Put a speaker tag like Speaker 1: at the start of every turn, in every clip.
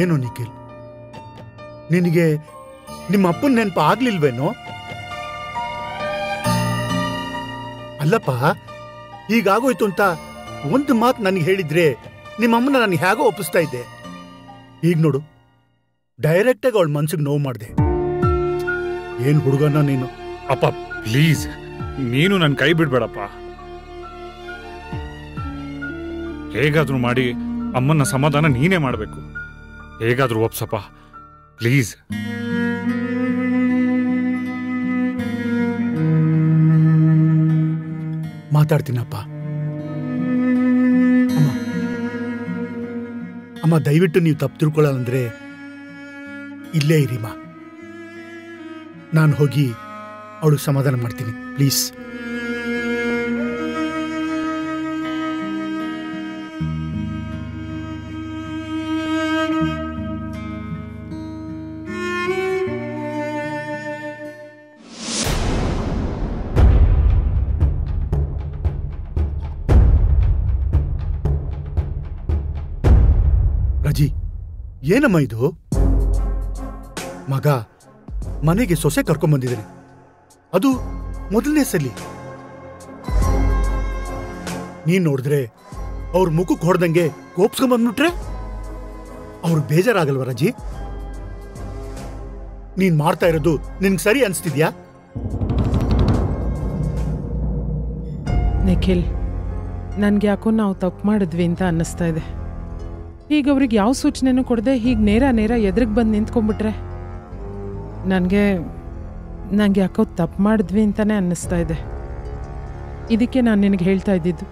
Speaker 1: ಏನು ನಿಖಿಲ್, ನಿನಗೆ ನಿಮ್ಮ ಅಪ್ಪನ ನೆನಪು ಆಗ್ಲಿಲ್ವೇನೋ? ಅಲ್ಲಪ್ಪ, ಹೀಗಾಗೋಯ್ತು ಅಂತ ಒಂದು ಮಾತು ನನಗೆ ಹೇಳಿದ್ರೆ ನಿಮ್ಮಮ್ಮನ ನನಗೆ ಹೇಗೋ ಒಪ್ಪಿಸ್ತಾ ಇದ್ದೆ. ಈಗ ನೋಡು, ಡೈರೆಕ್ಟಾಗಿ ಅವಳ ಮನ್ಸಿಗೆ ನೋವು ಮಾಡಿದೆ. ಏನ್ ಹುಡುಗನ ನೀನು?
Speaker 2: ಅಪ್ಪ ಪ್ಲೀಸ್, ನೀನು ನನ್ನ ಕೈ ಬಿಡ್ಬೇಡಪ್ಪ. ಹೇಗಾದ್ರೂ ಮಾಡಿ ಅಮ್ಮನ ಸಮಾಧಾನ ನೀನೇ ಮಾಡಬೇಕು. ಹೇಗಾದ್ರೂ ಒಪ್ಸಪ್ಪ ಪ್ಲೀಸ್.
Speaker 1: ಮಾತಾಡ್ತೀನಪ್ಪ. ಅಮ್ಮ ದಯವಿಟ್ಟು ನೀವು ತಪ್ಪು ತಿಳ್ಕೊಳ್ಳಂದ್ರೆ ಇಲ್ಲೇ ಇರಿಮ್ಮ. ನಾನು ಹೋಗಿ ಅವಳಿಗೆ ಸಮಾಧಾನ ಮಾಡ್ತೀನಿ ಪ್ಲೀಸ್. ರಜಿ, ಏನಮ್ಮ ಇದು? ಮಗ ಮನೆಗೆ ಸೊಸೆ ಕರ್ಕೊಂಡ್ಬಂದಿದ್ದಾನೆ, ಅದು ಮೊದಲನೇ ಸಲಿ. ನೀನ್ ನೋಡಿದ್ರೆ ಅವ್ರ ಮುಖಕ್ಕೆ ಹೊಡೆದಂಗೆ ಕೋಪ್ಸ್ಕೊಂಡ್ಬಂದ್ಬಿಟ್ರೆ ಅವ್ರಿಗೆ ಬೇಜಾರಾಗಲ್ವ ರಜಿ? ನೀನ್ ಮಾಡ್ತಾ ಇರೋದು ನಿನ್ಗೆ ಸರಿ ಅನ್ಸ್ತಿದ್ಯಾ?
Speaker 3: ನಿಖಿಲ್, ನನ್ಗೆ ಯಾಕೋ ನಾವು ತಪ್ಪು ಮಾಡಿದ್ವಿ ಅಂತ ಅನ್ನಿಸ್ತಾ ಇದೆ. ಈಗ ಅವ್ರಿಗೆ ಯಾವ ಸೂಚನೆನೂ ಕೊಡದೆ ಹೀಗೆ ನೇರ ಎದುರಿಗೆ ಬಂದು ನಿಂತ್ಕೊಂಡ್ಬಿಟ್ರೆ ನನಗೆ ಯಾಕೋ ತಪ್ಪು ಮಾಡಿದ್ವಿ ಅಂತಲೇ ಅನ್ನಿಸ್ತಾ ಇದೆ. ಇದಕ್ಕೆ ನಾನು ನಿನಗೆ ಹೇಳ್ತಾ ಇದ್ದಿದ್ದು,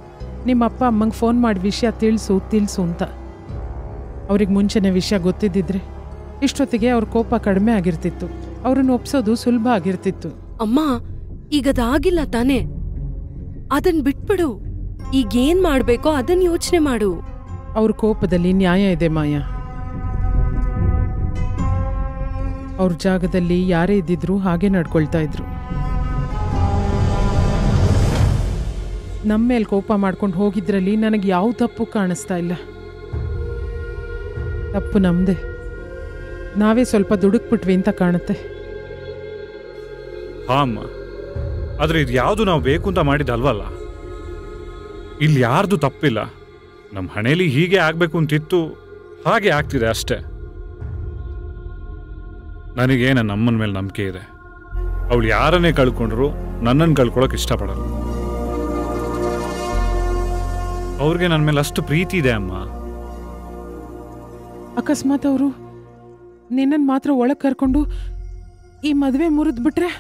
Speaker 3: ನಿಮ್ಮ ಅಪ್ಪ ಅಮ್ಮಂಗೆ ಫೋನ್ ಮಾಡಿ ವಿಷಯ ತಿಳಿಸು ಅಂತ. ಅವ್ರಿಗೆ ಮುಂಚೆನೇ ವಿಷಯ ಗೊತ್ತಿದ್ದಿದ್ರೆ ಇಷ್ಟೊತ್ತಿಗೆ ಅವ್ರ ಕೋಪ ಕಡಿಮೆ ಆಗಿರ್ತಿತ್ತು, ಅವ್ರನ್ನ ಒಪ್ಸೋದು ಸುಲಭ ಆಗಿರ್ತಿತ್ತು.
Speaker 4: ಅಮ್ಮ, ಈಗದಾಗಿಲ್ಲ ತಾನೇ, ಅದನ್ ಬಿಟ್ಬಿಡು. ಈಗೇನ್ ಮಾಡ್ಬೇಕೋ ಅದನ್ನ ಯೋಚನೆ ಮಾಡು.
Speaker 3: ಅವ್ರ ಕೋಪದಲ್ಲಿ ನ್ಯಾಯ ಇದೆ ಮಾಯಾ. ಅವ್ರ ಜಾಗದಲ್ಲಿ ಯಾರೇ ಇದ್ದಿದ್ರು ಹಾಗೆ ನಡ್ಕೊಳ್ತಾ ಇದ್ರು. ನಮ್ಮ ಮೇಲೆ ಕೋಪ ಮಾಡ್ಕೊಂಡು ಹೋಗಿದ್ರಲ್ಲಿ ನನಗೆ ಯಾವ ತಪ್ಪು ಕಾಣಿಸ್ತಾ ಇಲ್ಲ. ತಪ್ಪು ನಮ್ದೆ, ನಾವೇ ಸ್ವಲ್ಪ ದುಡುಕ್ಬಿಟ್ವಿ ಅಂತ ಕಾಣುತ್ತೆ.
Speaker 2: ಹಾ ಅಮ್ಮ, ಆದ್ರೆ ಇದು ಯಾವುದು ನಾವು ಬೇಕು ಅಂತ ಮಾಡಿದಲ್ವಲ್ಲ. ಇಲ್ಲಿ ಯಾರ್ದು ತಪ್ಪಿಲ್ಲ. ನಮ್ಮ ಹಣೆಯಲ್ಲಿ ಹೀಗೆ ಆಗ್ಬೇಕು ಅಂತಿತ್ತು, ಹಾಗೆ ಆಗ್ತಿದೆ ಅಷ್ಟೇ. ನನಗೆ ನನ್ನ ಅಮ್ಮನ ಮೇಲೆ ನಂಬಿಕೆ ಇದೆ. ಅವಳು ಯಾರನ್ನೇ ಕಳ್ಕೊಂಡ್ರು ನನ್ನನ್ನು ಕಳ್ಕೊಳಕ್ ಇಷ್ಟಪಡಲ್ಲ. ಅವ್ರಿಗೆ ನನ್ನ ಮೇಲೆ ಅಷ್ಟು ಪ್ರೀತಿ ಇದೆ ಅಮ್ಮ.
Speaker 3: ಅಕಸ್ಮಾತ್ ಅವರು ನಿನ್ನನ್ನು ಮಾತ್ರ ಒಳಗೆ ಕರ್ಕೊಂಡು ಈ ಮದುವೆ ಮುರಿದ್ಬಿಟ್ರೆ?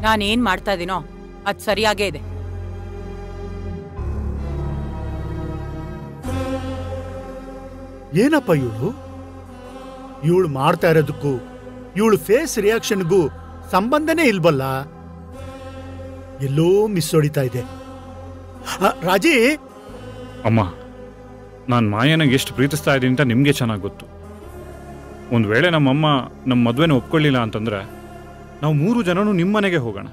Speaker 5: ನಾನೇನ್ ಮಾಡ್ತಾ ಇದೀನೋ ಅದ್ ಸರಿಯಾಗೇ ಇದೆ.
Speaker 1: ಏನಪ್ಪ ಇವಳು ಮಾಡ್ತಾ ಇರೋದಕ್ಕೂ ಇವಳು ಫೇಸ್ ರಿಯಾಕ್ಷನ್ಗೂ ಸಂಬಂಧನೇ ಇಲ್ವಲ್ಲ. ಎಲ್ಲೋ ಮಿಸ್ ಹೊಡಿತಾ ಇದೆ. ರಾಜಿ,
Speaker 2: ಅಮ್ಮ, ನಾನು ಮಾಯನಿಗೆ ಎಷ್ಟು ಪ್ರೀತಿಸ್ತಾ ಇದ್ದೀನಿ ಅಂತ ನಿಮಗೆ ಚೆನ್ನಾಗಿ ಗೊತ್ತು. ಒಂದು ವೇಳೆ ನಮ್ಮಮ್ಮ ನಮ್ಮ ಮದುವೆನ ಒಪ್ಕೊಳ್ಳಿಲ್ಲ ಅಂತಂದ್ರೆ ನಾವು 3 ಜನನು ನಿಮ್ಮ ಮನೆಗೆ ಹೋಗೋಣ.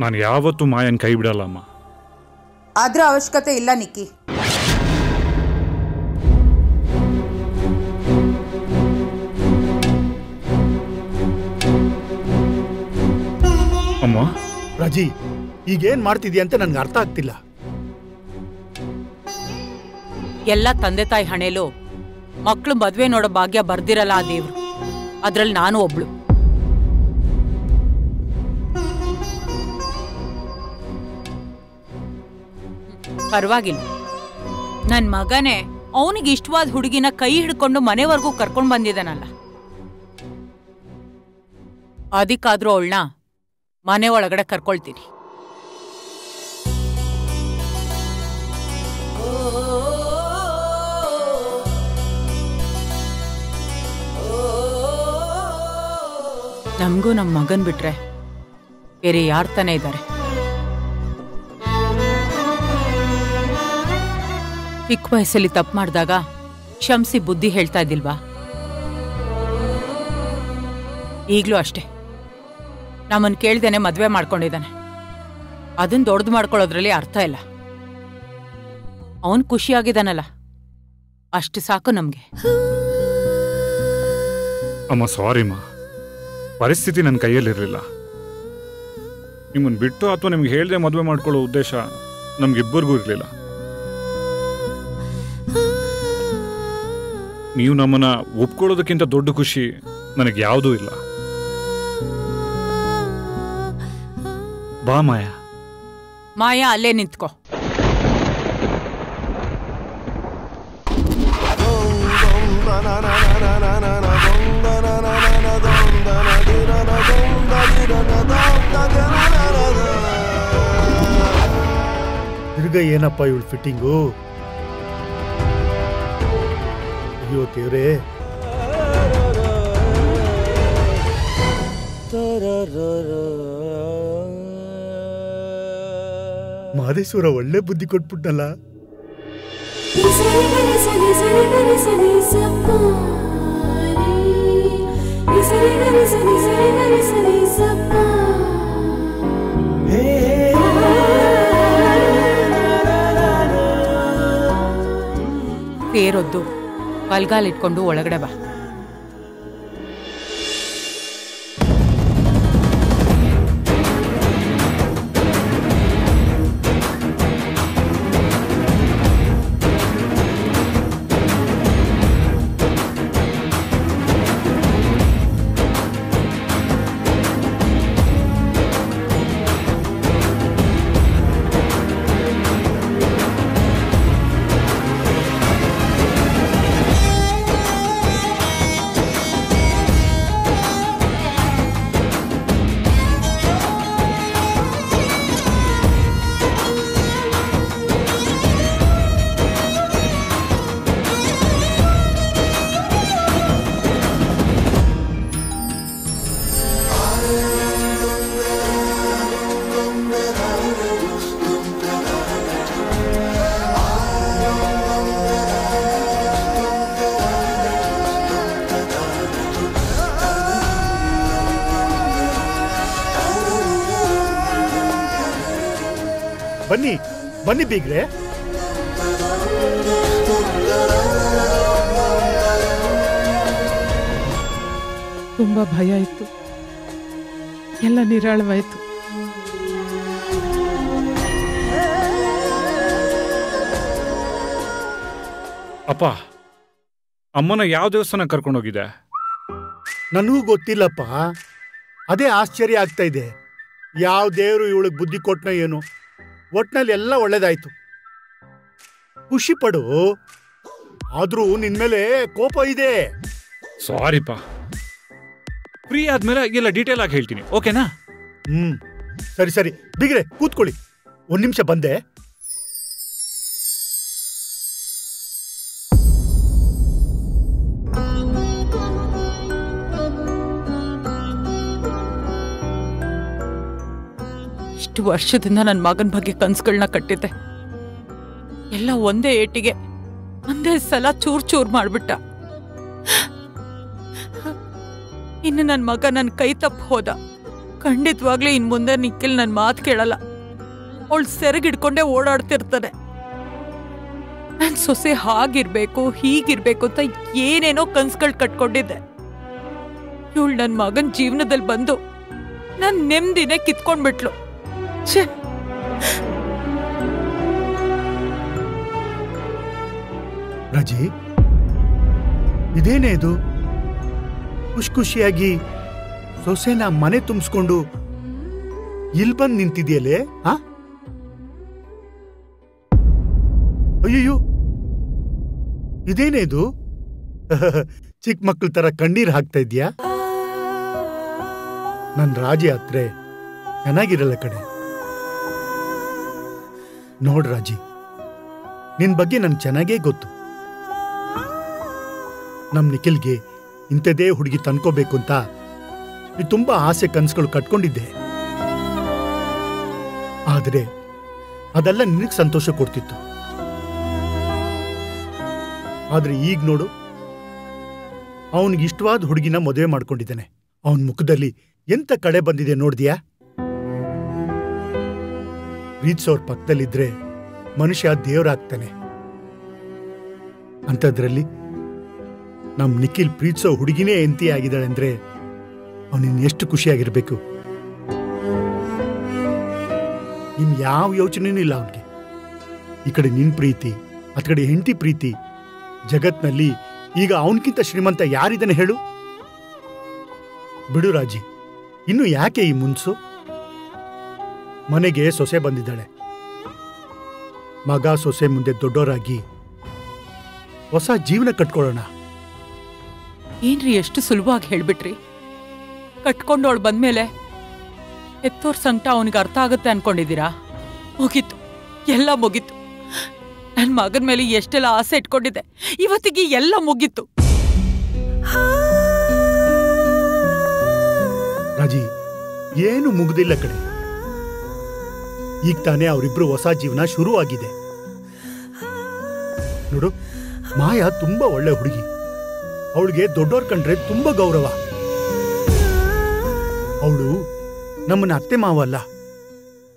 Speaker 2: ನಾನು ಯಾವತ್ತೂ ಮಾಯನ್ ಕೈ ಬಿಡಲ್ಲ ಅಮ್ಮ.
Speaker 6: ಅದ್ರ ಅವಶ್ಯಕತೆ ಇಲ್ಲ ನಿಕ್ಕಿ.
Speaker 2: ಅಮ್ಮ,
Speaker 1: ರಾಜಿ, ಈಗೇನ್ ಮಾಡ್ತಿದ್ಯಾ ಅಂತ ನನ್ಗೆ ಅರ್ಥ ಆಗ್ತಿಲ್ಲ.
Speaker 5: ಎಲ್ಲ ತಂದೆ ತಾಯಿ ಹಣೆಲು ಮಕ್ಕಳು ಮದ್ವೆ ನೋಡೋ ಭಾಗ್ಯ ಬರ್ದಿರಲ್ಲ ಆ ದೇವ್ರು. ಅದ್ರಲ್ಲಿ ನಾನು ಒಬ್ಳು. ಪರವಾಗಿಲ್ಲ, ನನ್ ಮಗನೇ ಅವನಿಗೆ ಇಷ್ಟವಾದ ಹುಡುಗಿನ ಕೈ ಹಿಡ್ಕೊಂಡು ಮನೆವರೆಗೂ ಕರ್ಕೊಂಡ್ ಬಂದಿದ್ದಾನಲ್ಲ, ಅದಕ್ಕಾದ್ರೂ ಅವಳನ್ನ ಮನೆ ಒಳಗಡೆ ಕರ್ಕೊಳ್ತೀನಿ. ನಮಗೂ ನಮ್ಮ ಮಗನ್ ಬಿಟ್ರೆ ಬೇರೆ ಯಾರ್ ತಾನೇ ಇದ್ದಾರೆ? ಚಿಕ್ಕ ವಯಸ್ಸಲ್ಲಿ ತಪ್ಪು ಮಾಡಿದಾಗ ಕ್ಷಮಿಸಿ ಬುದ್ಧಿ ಹೇಳ್ತಾ ಇದ್ದಿಲ್ವಾ? ಈಗ್ಲೂ ಅಷ್ಟೇ, ನಮ್ಮನ್ ಕೇಳ್ದೇನೆ ಮದ್ವೆ ಮಾಡ್ಕೊಂಡಿದ್ದಾನೆ. ಅದನ್ನ ದೊಡ್ಡದು ಮಾಡ್ಕೊಳ್ಳೋದ್ರಲ್ಲಿ ಅರ್ಥ ಇಲ್ಲ. ಅವನ್ ಖುಷಿಯಾಗಿದ್ದಾನಲ್ಲ, ಅಷ್ಟು ಸಾಕು ನಮ್ಗೆ.
Speaker 2: ಅಮ್ಮ ಸಾರಿಮ್ಮ, ಪರಿಸ್ಥಿತಿ ನನ್ನ ಕೈಯಲ್ಲಿರಲಿಲ್ಲ. ನಿಮ್ಮನ್ನು ಬಿಟ್ಟು ಅಥವಾ ನಿಮ್ಗೆ ಹೇಳ್ದೆ ಮದುವೆ ಮಾಡ್ಕೊಳ್ಳೋ ಉದ್ದೇಶ ನಮ್ಗಿಬ್ಬರಿಗೂ ಇರಲಿಲ್ಲ. ನೀವು ನಮ್ಮನ್ನ ಒಪ್ಕೊಳ್ಳೋದಕ್ಕಿಂತ ದೊಡ್ಡ ಖುಷಿ ನನಗೆ ಯಾವುದೂ ಇಲ್ಲ. ಬಾ ಮಾಯಾ.
Speaker 5: ಮಾಯಾ ಅಲ್ಲೇ ನಿಂತ್ಕೋ.
Speaker 1: ತಿರ್ಗ ಏನಪ್ಪ ಇವಳು ಫಿಟ್ಟಿಂಗು? ಅಯ್ಯೋ ದೇವ್ರೇ. ಮಾದೇಶ್ವರ ಒಳ್ಳೆ ಬುದ್ಧಿ ಕೊಟ್ಬಿಟ್ನಲ್ಲ.
Speaker 5: ಸೇರೊದ್ದು ಬಲ್ಗಾಲಿಟ್ಕೊಂಡು ಒಳಗಡೆ ಬಾ.
Speaker 1: ಬನ್ನಿ ಬನ್ನಿ ಬೀಗ್ರೆ.
Speaker 3: ತುಂಬಾ ಭಯ ಇತ್ತು, ಎಲ್ಲ ನಿರಾಳವಾಯ್ತು.
Speaker 2: ಅಪ್ಪ, ಅಮ್ಮನ ಯಾವ ದೇವಸ್ಥಾನ ಕರ್ಕೊಂಡೋಗಿದೆ?
Speaker 1: ನನಗೂ ಗೊತ್ತಿಲ್ಲಪ್ಪ. ಅದೇ ಆಶ್ಚರ್ಯ ಆಗ್ತಾ ಇದೆ. ಯಾವ ದೇವರು ಇವಳಿಗೆ ಬುದ್ಧಿ ಕೊಟ್ಟನೋ ಏನು. ಒಟ್ನಲ್ಲಿ ಎಲ್ಲ ಒಳ್ಳೇದಾಯ್ತು. ಖುಷಿ ಪಡು. ಆದ್ರೂ ನಿನ್ಮೇಲೆ ಕೋಪ ಇದೆ.
Speaker 2: ಸಾರಿಪ್ಪ, ಫ್ರೀ ಆದ್ಮೇಲೆ ಎಲ್ಲ ಡೀಟೇಲ್ ಆಗಿ ಹೇಳ್ತೀನಿ, ಓಕೆನಾ?
Speaker 1: ಸರಿ ಸರಿ ಬಿಗ್ರೆ, ಕೂತ್ಕೊಳ್ಳಿ. 1 ನಿಮಿಷ ಬಂದೆ.
Speaker 5: ಇಷ್ಟು ವರ್ಷದಿಂದ ನನ್ನ ಮಗನ ಬಗ್ಗೆ ಕನ್ಸುಗಳನ್ನ ಕಟ್ಟಿದ್ದೆ. ಎಲ್ಲ ಒಂದೇ ಏಟಿಗೆ ಒಂದೇ ಸಲ ಚೂರ್ ಚೂರ್ ಮಾಡ್ಬಿಟ್ಟ. ಇನ್ನು ನನ್ನ ಮಗ ನನ್ನ ಕೈ ತಪ್ಪು ಹೋದ. ಖಂಡಿತವಾಗ್ಲೂ ಇನ್ ಮುಂದೆ ನಿಖಿಲ್ ನನ್ನ ಮಾತು ಕೇಳಲ್ಲ. ಅವಳು ಸೆರಗಿಡ್ಕೊಂಡೇ ಓಡಾಡ್ತಿರ್ತಾನೆ. ನನ್ ಸೊಸೆ ಹಾಗಿರ್ಬೇಕು ಹೀಗಿರ್ಬೇಕು ಅಂತ ಏನೇನೋ ಕನ್ಸುಗಳು ಕಟ್ಕೊಂಡಿದ್ದೆ. ಇವಳು ನನ್ನ ಮಗನ ಜೀವನದಲ್ಲಿ ಬಂದು ನನ್ ನೆಮ್ಮದಿನೇ ಕಿತ್ಕೊಂಡ್ಬಿಟ್ಲು.
Speaker 1: ರಾಜಿ, ಇದೇನೇ ಇದು? ಖುಷಿಯಾಗಿ ಸೊಸೆನ ಮನೆ ತುಂಬಿಸ್ಕೊಂಡು ಇಲ್ಲಿ ಬಂದು ನಿಂತಿದೆಯಲ್ಲೇ? ಅಯ್ಯಯ್ಯೋ, ಇದೇನೇ ಇದು? ಚಿಕ್ಕ ಮಕ್ಕಳ ತರ ಕಣ್ಣೀರ್ ಹಾಕ್ತಾ ಇದ್ಯಾ? ನನ್ ರಾಜಿ ಹತ್ರ ಚೆನ್ನಾಗಿರಲ್ಲ ಕಡೆ. ನೋಡ್ ರಾಜಿ, ನಿನ್ ಬಗ್ಗೆ ನನ್ಗೆ ಚೆನ್ನಾಗೇ ಗೊತ್ತು. ನಮ್ ನಿಖಿಲ್ಗೆ ಇಂಥದೇ ಹುಡುಗಿ ತಂದ್ಕೋಬೇಕು ಅಂತ ನೀ ತುಂಬಾ ಆಸೆ ಕನ್ಸುಗಳು ಕಟ್ಕೊಂಡಿದ್ದೆ. ಆದ್ರೆ ಅದೆಲ್ಲ ನಿನಗ್ ಸಂತೋಷ ಕೊಡ್ತಿತ್ತು. ಆದ್ರೆ ಈಗ ನೋಡು, ಅವನಿಗೆ ಇಷ್ಟವಾದ ಹುಡುಗಿನ ಮದುವೆ ಮಾಡ್ಕೊಂಡಿದ್ದಾನೆ. ಅವನ ಮುಖದಲ್ಲಿ ಎಂತ ಕಡೆ ಬಂದಿದೆ ನೋಡ್ದ್ಯಾ? ಪ್ರೀತ್ಸೋರ್ ಪಕ್ಕದಲ್ಲಿದ್ರೆ ಮನುಷ್ಯ ದೇವರಾಗ್ತಾನೆ. ಅಂಥದ್ರಲ್ಲಿ ನಮ್ ನಿಖಿಲ್ ಪ್ರೀತ್ಸೋ ಹುಡುಗಿನೇ ಎಂತಿ ಆಗಿದ್ದಾಳೆ ಅಂದ್ರೆ ಅವನಿನ್ ಎಷ್ಟು ಖುಷಿಯಾಗಿರ್ಬೇಕು. ನಿಮ್ ಯಾವ ಯೋಚನೆನೂ ಇಲ್ಲ ಅವನಿಗೆ. ಈ ಕಡೆ ನಿನ್ ಪ್ರೀತಿ, ಅತ್ ಕಡೆ ಹೆಂಡತಿ ಪ್ರೀತಿ. ಜಗತ್ನಲ್ಲಿ ಈಗ ಅವನ್ಕಿಂತ ಶ್ರೀಮಂತ ಯಾರಿದ್ದಾನೆ ಹೇಳು? ಬಿಡು ರಾಜಿ, ಇನ್ನು ಯಾಕೆ ಈ ಮುನ್ಸು? ಮನೆಗೆ ಸೊಸೆ ಬಂದಿದ್ದಾಳೆ. ಮಗ ಸೊಸೆ ಮುಂದೆ ದೊಡ್ಡವರಾಗಿ ಹೊಸ ಜೀವನ ಕಟ್ಕೊಳ್ಳೋಣ.
Speaker 5: ಏನ್ರಿ ಎಷ್ಟು ಸುಲಭವಾಗಿ ಹೇಳ್ಬಿಟ್ರಿ. ಕಟ್ಕೊಂಡವಳು ಬಂದ್ಮೇಲೆ ಎತ್ತೋರ್ ಸಂಕಟ ಅವನಿಗೆ ಅರ್ಥ ಆಗುತ್ತೆ ಅನ್ಕೊಂಡಿದ್ದೀರಾ? ಮುಗೀತು, ಎಲ್ಲ ಮುಗೀತು. ನನ್ನ ಮಗನ ಮೇಲೆ ಎಷ್ಟೆಲ್ಲ ಆಸೆ ಇಟ್ಕೊಂಡಿದ್ದೆ, ಇವತ್ತಿಗೆ ಎಲ್ಲ ಮುಗೀತು.
Speaker 1: ರಾಜಿ, ಏನು ಮುಗ್ದಿಲ್ಲ ಕಡೆ. ಈಗ ತಾನೇ ಅವರಿಬ್ರು ಹೊಸ ಜೀವನ ಶುರುವಾಗಿದೆ. ನೋಡು, ಮಾಯಾ ತುಂಬಾ ಒಳ್ಳೆ ಹುಡುಗಿ. ಅವಳಿಗೆ ದೊಡ್ಡೋರ್ ಕಂಡ್ರೆ ತುಂಬಾ ಗೌರವ. ಅವಳು ನಮ್ಮನ್ನ ಅತ್ತೆ ಮಾವ ಅಲ್ಲ,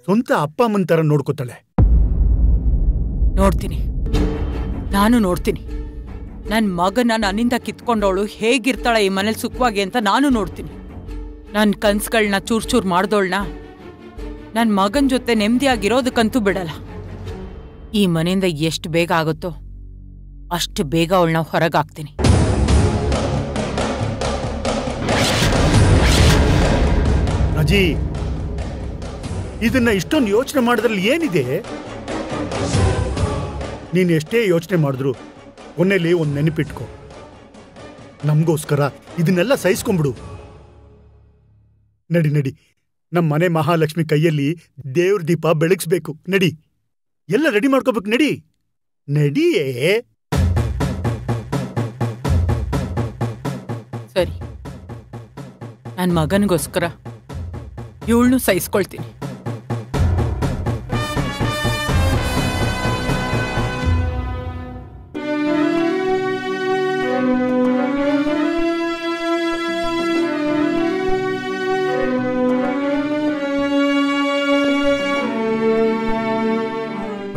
Speaker 1: ಸ್ವಂತ ಅಪ್ಪ ಅಮ್ಮನ ತರ ನೋಡ್ಕೋತಾಳೆ.
Speaker 5: ನೋಡ್ತೀನಿ, ನಾನು ನೋಡ್ತೀನಿ. ನನ್ನ ಮಗನ ನನ್ನಿಂದ ಕಿತ್ಕೊಂಡವಳು ಹೇಗಿರ್ತಾಳೆ ಈ ಮನೇಲಿ ಸುಖವಾಗಿ ಅಂತ ನಾನು ನೋಡ್ತೀನಿ. ನನ್ನ ಕನ್ಸುಗಳನ್ನ ಚೂರ್ ಚೂರ್ ಮಾಡ್ದೋಳ್ನ ನನ್ನ ಮಗನ ಜೊತೆ ನೆಮ್ಮದಿಯಾಗಿರೋದಕ್ಕಂತೂ ಬಿಡಲ್ಲ. ಈ ಮನೆಯಿಂದ ಎಷ್ಟು ಬೇಗ ಆಗುತ್ತೋ ಅಷ್ಟು ಬೇಗ ಅವಳನ್ನ ಹೊರಗಾಗ್ತೀನಿ.
Speaker 1: ಅಜಿ, ಇದನ್ನ ಇಷ್ಟೊಂದು ಯೋಚನೆ ಮಾಡೋದ್ರಲ್ಲಿ ಏನಿದೆ? ನೀನ್ ಎಷ್ಟೇ ಯೋಚನೆ ಮಾಡಿದ್ರು ಕೊನೆಯಲ್ಲಿ ಒಂದು ನೆನಪಿಟ್ಕೋ, ನಮಗೋಸ್ಕರ ಇದನ್ನೆಲ್ಲ ಸಹಿಸ್ಕೊಂಡ್ಬಿಡು. ನಡಿ ನಡಿ, ನಮ್ಮ ಮನೆ ಮಹಾಲಕ್ಷ್ಮಿ ಕೈಯಲ್ಲಿ ದೇವ್ರ ದೀಪ ಬೆಳಗಿಸ್ಬೇಕು. ನಡಿ, ಎಲ್ಲ ರೆಡಿ ಮಾಡ್ಕೋಬೇಕು. ನಡಿ ನಡಿಯೇ.
Speaker 5: ಸರಿ, ನನ್ನ ಮಗನಿಗೋಸ್ಕರ ಇವಳನ್ನು ಸಹಿಸ್ಕೊಳ್ತೀನಿ.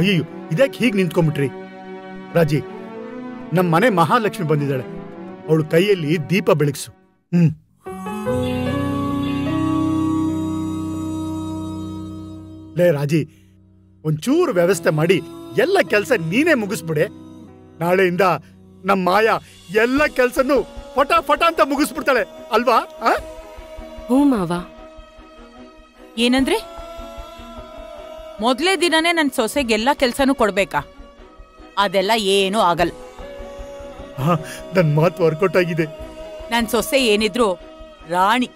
Speaker 1: ಅಯ್ಯೋ, ಇದಕ್ಕೆ ಹೀಗೆ ನಿಂತ್ಕೊಂಡ್ಬಿಟ್ರಿ? ರಾಜಿ, ನಮ್ಮ ಮನೆ ಮಹಾಲಕ್ಷ್ಮಿ ಬಂದಿದ್ದಾಳೆ, ಅವಳು ಕೈಯಲ್ಲಿ ದೀಪ ಬೆಳಗಿಸು. ಲೇ ರಾಜಿ, ಒಂಚೂರು ವ್ಯವಸ್ಥೆ ಮಾಡಿ ಎಲ್ಲ ಕೆಲಸ ನೀನೇ ಮುಗಿಸ್ಬಿಡೆ. ನಾಳೆಯಿಂದ ನಮ್ಮ ಮಾಯಾ ಎಲ್ಲ ಕೆಲಸನೂ ಫಟಾಫಟ ಅಂತ ಮುಗಿಸ್ಬಿಡ್ತಾಳೆ ಅಲ್ವಾ?
Speaker 4: ಹ್ಞೂ ಮಾವ.
Speaker 5: ಏನಂದ್ರೆ ಮೊದಲೇ ದಿನನೇ ನನ್ನ ಸೊಸೆಗೆಲ್ಲ ಕೆಲ್ಸನೂ ಕೊಡ್ಬೇಕಾ? ಅದೆಲ್ಲ ಏನೂ ಆಗಲ್ಲ.
Speaker 1: ನನ್ನ ಮಾತು ವರ್ಕೌಟ್ ಆಗಿದೆ.
Speaker 5: ನನ್ನ ಸೊಸೆ ಏನಿದ್ರು ರಾಣಿ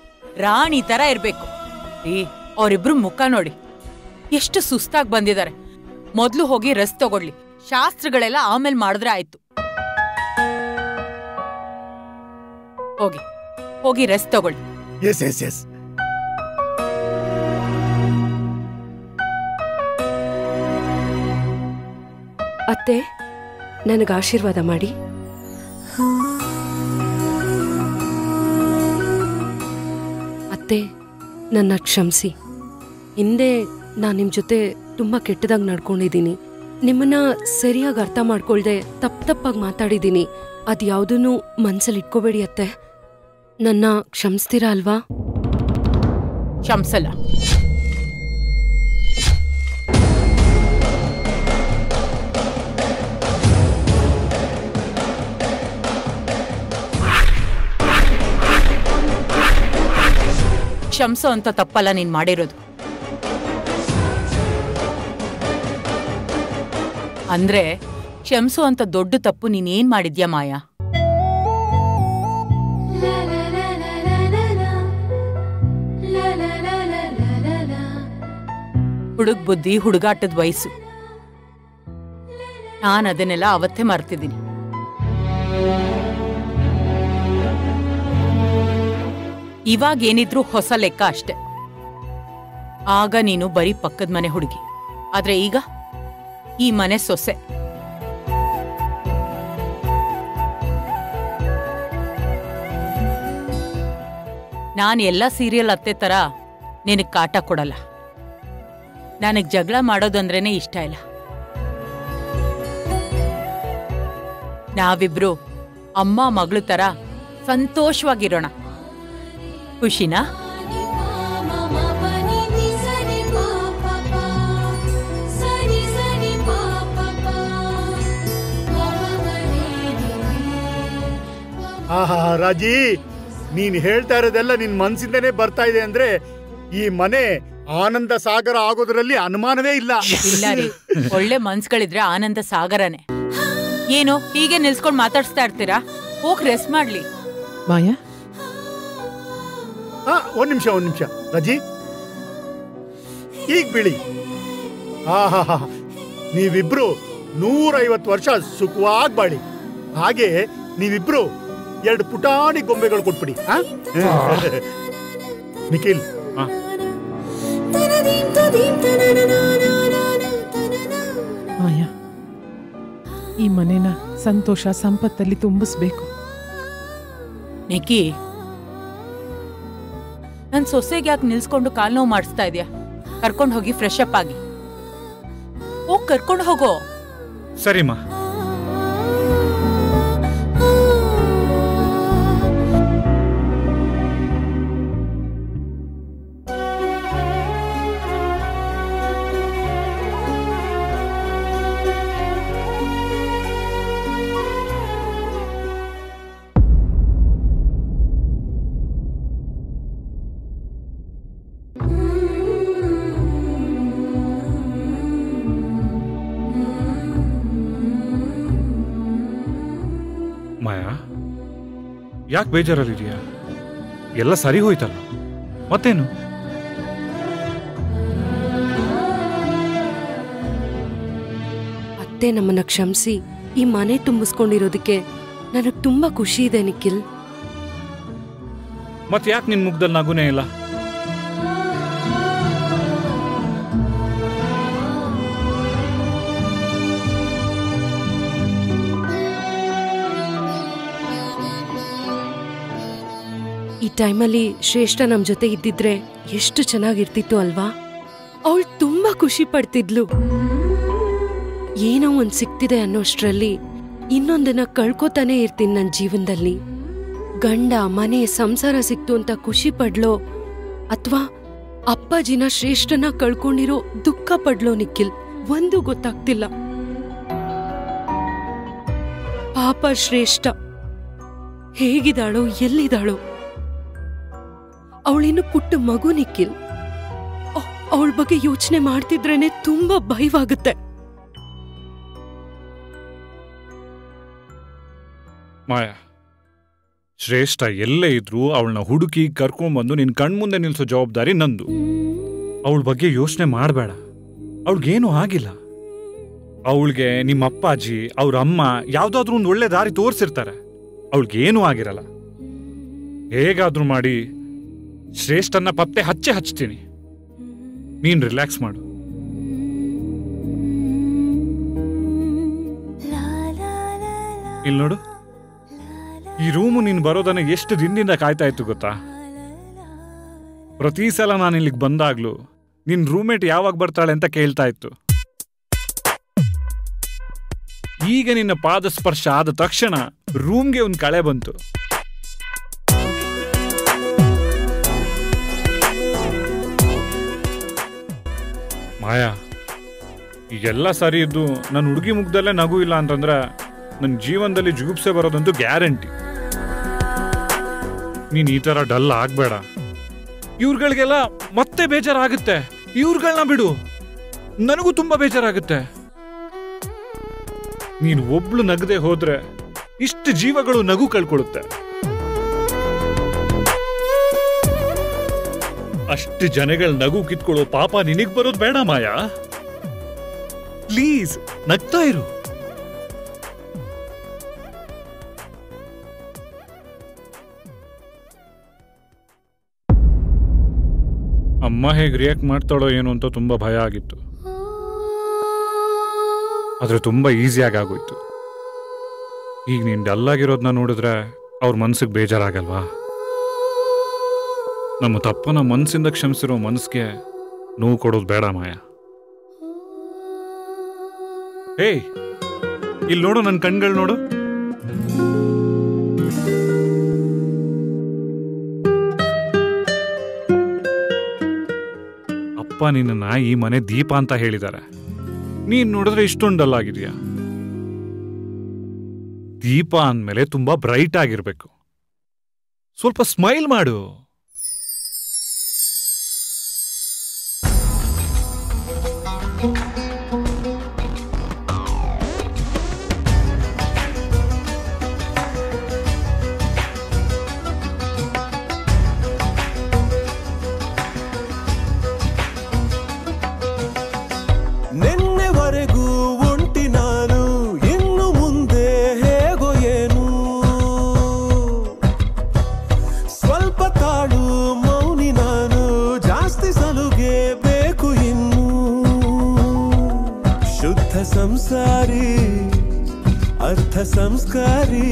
Speaker 5: ರಾಣಿ ತರ ಇರ್ಬೇಕು. ಅವರಿಬ್ರು ಮುಖ ನೋಡಿ ಎಷ್ಟು ಸುಸ್ತಾಗಿ ಬಂದಿದ್ದಾರೆ. ಮೊದ್ಲು ಹೋಗಿ ರೆಸ್ಟ್ ತಗೊಳ್ಳಿ, ಶಾಸ್ತ್ರಗಳೆಲ್ಲ ಆಮೇಲೆ ಮಾಡಿದ್ರೆ ಆಯ್ತು. ಹೋಗಿ ಹೋಗಿ ರೆಸ್ಟ್ ತಗೊಳ್ಳಿ.
Speaker 1: Yes yes yes.
Speaker 4: ಅತ್ತೆ, ನನಗೆ ಆಶೀರ್ವಾದ ಮಾಡಿ. ಅತ್ತೆ, ನನ್ನ ಕ್ಷಮಿಸಿ. ಹಿಂದೆ ನಾನು ನಿಮ್ಮ ಜೊತೆ ತುಂಬ ಕೆಟ್ಟದಾಗಿ ನಡ್ಕೊಂಡಿದ್ದೀನಿ. ನಿಮ್ಮನ್ನ ಸರಿಯಾಗಿ ಅರ್ಥ ಮಾಡ್ಕೊಳ್ದೆ ತಪ್ಪಾಗಿ ಮಾತಾಡಿದ್ದೀನಿ. ಅದು ಯಾವುದೂ ಮನ್ಸಲ್ಲಿ ಇಟ್ಕೋಬೇಡಿ ಅತ್ತೆ. ನನ್ನ ಕ್ಷಮಿಸ್ತೀರಾ ಅಲ್ವಾ?
Speaker 5: ಕ್ಷಮಿಸಲ್ಲ. ಕ್ಷಮಿಸೋ ಅಂತ ತಪ್ಪಲ್ಲ ನೀನ್ ಮಾಡಿರೋದು. ಅಂದ್ರೆ ಕ್ಷಮಿಸೋ ಅಂತ ದೊಡ್ಡ ತಪ್ಪು ನೀನೇನ್ ಮಾಡಿದ್ಯಾ ಮಾಯಾ? ಹುಡುಗ ಬುದ್ಧಿ, ಹುಡುಗಾಟದ ವಯಸ್ಸು. ನಾನು ಅದನ್ನೆಲ್ಲ ಅವತ್ತೇ ಮರ್ತಿದ್ದೀನಿ. ಇವಾಗೇನಿದ್ರು ಹೊಸ ಲೆಕ್ಕ ಅಷ್ಟೆ. ಆಗ ನೀನು ಬರೀ ಪಕ್ಕದ ಮನೆ ಹುಡುಗಿ, ಆದ್ರೆ ಈಗ ಈ ಮನೆ ಸೊಸೆ. ನಾನು ಎಲ್ಲ ಸೀರಿಯಲ್ ಅತ್ತೆ ಥರ ನಿನಗೆ ಕಾಟ ಕೊಡಲ್ಲ. ನನಗೆ ಜಗಳ ಮಾಡೋದಂದ್ರೇನೆ ಇಷ್ಟ ಇಲ್ಲ. ನಾವಿಬ್ರು ಅಮ್ಮ ಮಗಳು ಥರ ಸಂತೋಷವಾಗಿರೋಣ. ಖುಷಿನಾ?
Speaker 1: ಆಹಾ ರಾಜಿ, ನೀನ್ ಹೇಳ್ತಾ ಇರೋದೆಲ್ಲ ನಿನ್ ಮನ್ಸಿಂದನೇ ಬರ್ತಾ ಇದೆ ಅಂದ್ರೆ ಈ ಮನೆ ಆನಂದ ಸಾಗರ ಆಗೋದ್ರಲ್ಲಿ ಅನುಮಾನವೇ ಇಲ್ಲ.
Speaker 5: ಇಲ್ಲ ರೀ, ಒಳ್ಳೆ ಮನ್ಸ್ಗಳಿದ್ರೆ ಆನಂದ ಸಾಗರನೇ. ಏನು ಹೀಗೆ ನಿಲ್ಸ್ಕೊಂಡ್ ಮಾತಾಡ್ಸ್ತಾ ಇರ್ತೀರಾ? ಹೋಗ್ ರೆಸ್ಟ್ ಮಾಡ್ಲಿ.
Speaker 3: ಮಾಯಾ,
Speaker 1: ಒಂದ್ ನಿಮಿಷ ರಾಜಿ, ಈಗ ಬಿಳಿ. ಆಹಾ, ನೀವಿಬ್ರು 150 ವರ್ಷ ಸುಖವಾಗಿ ಬಾಳಿ. ಹಾಗೆ ನೀವಿಬ್ರು 2 ಪುಟಾಣಿ ಗೊಂಬೆಗಳು ಕೊಟ್ಬಿಡಿ. ನಿಖಿಲ್,
Speaker 3: ಮಾಯಾ, ಈ ಮನೆನ ಸಂತೋಷ ಸಂಪತ್ತಲ್ಲಿ ತುಂಬಿಸ್ಬೇಕು.
Speaker 5: ನಿಕ್ಕಿ, ನನ್ ಸೊಸೆಗೆ ಯಾಕೆ ನಿಲ್ಸ್ಕೊಂಡು ಕಾಲ್ ನೋವು ಮಾಡಿಸ್ತಾ ಇದೆಯಾ? ಕರ್ಕೊಂಡು ಹೋಗಿ ಫ್ರೆಶ್ ಅಪ್ ಆಗಿ. ಹೋಗ್ ಕರ್ಕೊಂಡು ಹೋಗೋ.
Speaker 2: ಸರಿಮಾ. ಮಾಯಾ, ಯಾಕೆ ಬೇಜಾರಲ್ಲಿದೆಯಾ? ಎಲ್ಲ ಸರಿ ಹೋಯ್ತಲ್ಲ, ಮತ್ತೇನು?
Speaker 4: ಅತ್ತೆ ನಮ್ಮನ್ನ ಕ್ಷಮಿಸಿ ಈ ಮನೆ ತುಂಬಿಸ್ಕೊಂಡಿರೋದಕ್ಕೆ ನನಗ್ ತುಂಬಾ ಖುಷಿ ಇದೆ ನಿಖಿಲ್.
Speaker 2: ಮತ್ತೆ ಯಾಕೆ ನಿನ್ ಮುಖದಲ್ಲಿ ನಗುನೇ ಇಲ್ಲ?
Speaker 4: ಈ ಟೈಮಲ್ಲಿ ಶ್ರೇಷ್ಠ ನಮ್ ಜೊತೆ ಇದ್ದಿದ್ರೆ ಎಷ್ಟು ಚೆನ್ನಾಗಿರ್ತಿತ್ತು ಅಲ್ವಾ? ಅವಳು ತುಂಬಾ ಖುಷಿ ಪಡ್ತಿದ್ಲು. ಏನೋ ಒಂದ್ ಸಿಕ್ತಿದೆ ಅನ್ನೋಷ್ಟ್ರಲ್ಲಿ ಇನ್ನೊಂದನ್ನ ಕಳ್ಕೊತಾನೆ ಇರ್ತೀನಿ ನನ್ನ ಜೀವನದಲ್ಲಿ. ಗಂಡ ಮನೆ ಸಂಸಾರ ಸಿಕ್ತು ಅಂತ ಖುಷಿ ಪಡ್ಲೋ ಅಥವಾ ಅಪ್ಪಾಜಿನ ಶ್ರೇಷ್ಠನ ಕಳ್ಕೊಂಡಿರೋ ದುಃಖ ಪಡ್ಲೋ ನಿಖಿಲ್, ಒಂದು ಗೊತ್ತಾಗ್ತಿಲ್ಲ. ಪಾಪ ಶ್ರೇಷ್ಠ ಹೇಗಿದ್ದಾಳೋ ಎಲ್ಲಿದ್ದಾಳೋ? ಅವಳಿನ್ನು ಪುಟ್ಟ ಮಗು ನಿಖಿಲ್. ಅವಳ ಬಗ್ಗೆ ಯೋಚನೆ ಮಾಡ್ತಿದ್ರೇನೆ ತುಂಬಾ ಭಯವಾಗುತ್ತೆ.
Speaker 2: ಮಾಯಾ, ಶ್ರೇಷ್ಠ ಎಲ್ಲೇ ಇದ್ರೂ ಅವಳನ್ನ ಹುಡುಕಿ ಕರ್ಕೊಂಡ್ಬಂದು ನಿನ್ ಕಣ್ಮುಂದೆ ನಿಲ್ಸೋ ಜವಾಬ್ದಾರಿ ನಂದು. ಅವಳ ಬಗ್ಗೆ ಯೋಚನೆ ಮಾಡಬೇಡ. ಅವಳಿಗೇನು ಆಗಿಲ್ಲ. ಅವಳಿಗೆ ನಿಮ್ಮ ಅಪ್ಪಾಜಿ ಅವ್ರ ಅಮ್ಮ ಯಾವ್ದಾದ್ರೂ ಒಂದು ಒಳ್ಳೆ ದಾರಿ ತೋರಿಸಿರ್ತಾರೆ. ಅವಳಿಗೇನೂ ಆಗಿರಲ್ಲ. ಹೇಗಾದ್ರೂ ಮಾಡಿ ಶ್ರೇಷ್ಠನ್ನ ಪತ್ತೆ ಹಚ್ತೀನಿ. ನೀನ್ ರಿಲ್ಯಾಕ್ಸ್ ಮಾಡು. ಇಲ್ಲಿ ನೋಡು, ಈ ರೂಮು ನೀನು ಬರೋದನ್ನ ಎಷ್ಟು ದಿನದಿಂದ ಕಾಯ್ತಾ ಇತ್ತು ಗೊತ್ತಾ? ಪ್ರತಿ ಸಲ ನಾನು ಇಲ್ಲಿಗೆ ಬಂದಾಗ್ಲೂ ನಿನ್ ರೂಮ್ಮೇಟ್ ಯಾವಾಗ ಬರ್ತಾಳೆ ಅಂತ ಕೇಳ್ತಾ ಇತ್ತು. ಈಗ ನಿನ್ನ ಪಾದ ಸ್ಪರ್ಶ ಆದ ತಕ್ಷಣ ರೂಮ್ಗೆ ಒಂದು ಕಳೆ ಬಂತು. ಮಾಯಾ, ಈಗೆಲ್ಲ ಸರಿ ಇದ್ದು ನನ್ನ ಹುಡುಗಿ ಮುಖದಲ್ಲೇ ನಗು ಇಲ್ಲ ಅಂತಂದ್ರೆ ನನ್ನ ಜೀವನದಲ್ಲಿ ಜುಗುಪ್ಸೆ ಬರೋದಂತೂ ಗ್ಯಾರಂಟಿ. ನೀನ್ ಈ ತರ ಡಲ್ ಆಗ್ಬೇಡ. ಇವ್ರುಗಳಿಗೆಲ್ಲ ಮತ್ತೆ ಬೇಜಾರಾಗುತ್ತೆ. ಇವ್ರುಗಳನ್ನ ಬಿಡು, ನನಗೂ ತುಂಬಾ ಬೇಜಾರಾಗುತ್ತೆ. ನೀನು ಒಬ್ಳು ನಗದೆ ಹೋದ್ರೆ ಇಷ್ಟು ಜೀವಗಳು ನಗು ಕಳ್ಕೊಳ್ಳುತ್ತೆ. ಅಷ್ಟು ಜನಗಳ ನಗು ಕಿತ್ಕೊಳ್ಳೋ ಪಾಪ ನಿನಗ್ ಬರೋದು ಬೇಡ ಮಾಯಾ. ಪ್ಲೀಸ್ ನಗ್ತಾ ಇರು. ಅಮ್ಮ ಹೇಗೆ ರಿಯಾಕ್ಟ್ ಮಾಡ್ತಾಳೋ ಏನು ಅಂತ ತುಂಬಾ ಭಯ ಆಗಿತ್ತು. ಆದ್ರೆ ತುಂಬಾ ಈಸಿಯಾಗಿ ಆಗೋಯ್ತು. ಈಗ ನೀನ್ ಡಲ್ ಆಗಿರೋದನ್ನ ನೋಡಿದ್ರೆ ಅವ್ರ ಮನ್ಸಿಗೆ ಬೇಜಾರಾಗಲ್ವಾ? ನಮ್ಮ ತಪ್ಪನ ಮನಸ್ಸಿಂದ ಕ್ಷಮಿಸಿರೋ ಮನಸ್ಸಿಗೆ ನೋವು ಕೊಡೋದು ಬೇಡ ಮಾಯ. ಏಯ್, ಇಲ್ಲಿ ನೋಡು, ನನ್ನ ಕಣ್ಗಳು ನೋಡು. ಅಪ್ಪ ನಿನ್ನ ಈ ಮನೆ ದೀಪ ಅಂತ ಹೇಳಿದ್ದಾರೆ. ನೀನ್ ನೋಡಿದ್ರೆ ಇಷ್ಟೊಂದು ಡಲ್ ಆಗಿದೆಯಾ? ದೀಪ ಅಂದ್ಮೇಲೆ ತುಂಬಾ ಬ್ರೈಟ್ ಆಗಿರ್ಬೇಕು. ಸ್ವಲ್ಪ ಸ್ಮೈಲ್ ಮಾಡು.
Speaker 7: ನಿನ್ನೆವರೆಗೂ ಒಂಟಿ ನಾನು, ಇನ್ನು ಮುಂದೆ ಹೇಗೋ ಏನು. ಸ್ವಲ್ಪ ತಾಳು ಮೌನಿ ನಾನು, ಜಾಸ್ತಿ ಸಲುಗೆ ಬೇಕು ಇನ್ನು. ಶುದ್ಧ ಸಂಸಾರಿ, ಅರ್ಥ ಸಂಸ್ಕಾರಿ,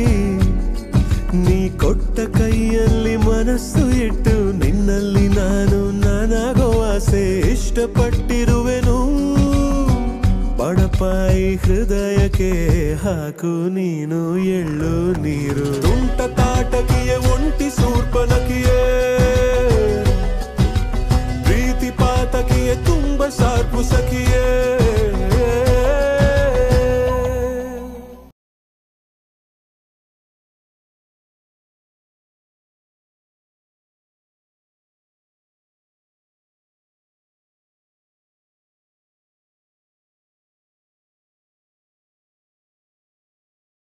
Speaker 7: ನೀ ಕೊಟ್ಟ ಕೈಯಲ್ಲಿ ಮನಸ್ಸು ಇಟ್ಟು ನಿನ್ನಲ್ಲಿ ನಾನು ನಾನಾಗೋ ಆಸೆ ಇಷ್ಟಪಟ್ಟಿರುವೆನು. ಬಡಪಾಯಿ ಹೃದಯಕ್ಕೆ ಹಾಕು ನೀನು ಎಳ್ಳು ನೀರು. ತುಂಟ ತಾಟಕಿಯೇ ಒಂಟಿ ಸೂರ್ಪನಕಿಯೇ, ಪ್ರೀತಿ ಪಾತಕಿಯೇ ತುಂಬ ಶಾರ್ಪು ಸಖಿಯೇ.